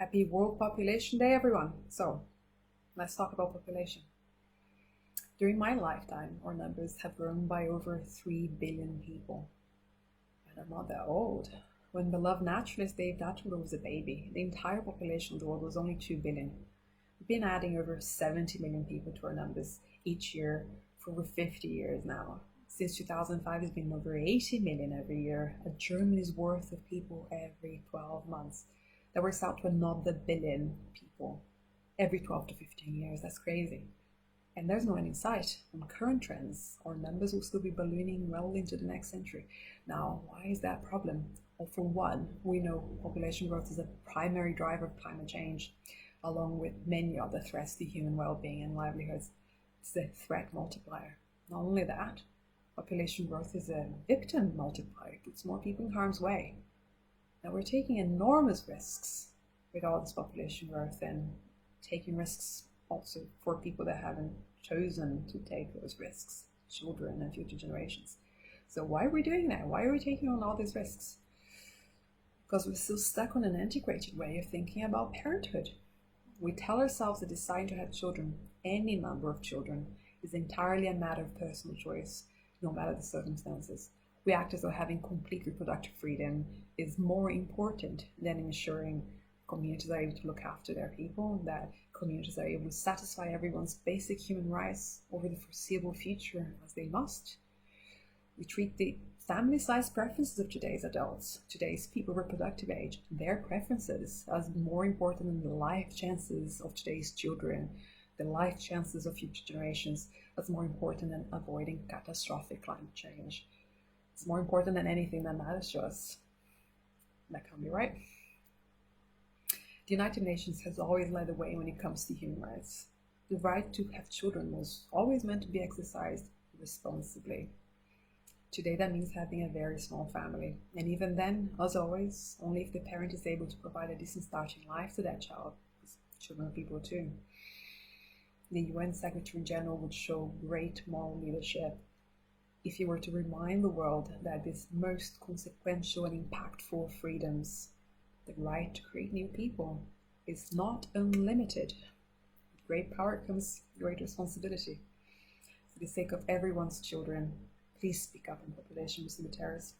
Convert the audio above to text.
Happy World Population Day, everyone. So, let's talk about population. During my lifetime, our numbers have grown by over 3 billion people. And I'm not that old. When beloved naturalist Dave Attenborough was a baby, the entire population of the world was only 2 billion. We've been adding over 70 million people to our numbers each year for over 50 years now. Since 2005, it's been over 80 million every year, a Germany's worth of people every 12 months. That works out to another billion people every 12 to 15 years. That's crazy. And there's no end in sight. On current trends, our numbers will still be ballooning well into the next century. Now, why is that a problem? Well, for one, we know population growth is a primary driver of climate change, along with many other threats to human well-being and livelihoods. It's a threat multiplier. Not only that, population growth is a victim multiplier. It puts more people in harm's way. Now, we're taking enormous risks with all this population growth and taking risks also for people that haven't chosen to take those risks, children and future generations. So why are we doing that? Why are we taking on all these risks? Because we're still stuck on an antiquated way of thinking about parenthood. We tell ourselves that deciding to have children, any number of children, is entirely a matter of personal choice, no matter the circumstances. We act as though having complete reproductive freedom is more important than ensuring communities are able to look after their people, that communities are able to satisfy everyone's basic human rights over the foreseeable future, as they must. We treat the family-size preferences of today's adults, today's people reproductive age, their preferences, as more important than the life chances of today's children, the life chances of future generations, as more important than avoiding catastrophic climate change. It's more important than anything that matters to us. That can't be right. The United Nations has always led the way when it comes to human rights. The right to have children was always meant to be exercised responsibly. Today that means having a very small family, and even then, as always, only if the parent is able to provide a decent starting life to that child, because children are people too. The UN Secretary General would show great moral leadership if he were to remind the world that this most consequential and impactful of freedoms, the right to create new people, is not unlimited. With great power comes great responsibility. For the sake of everyone's children, please speak up on population cemeteries.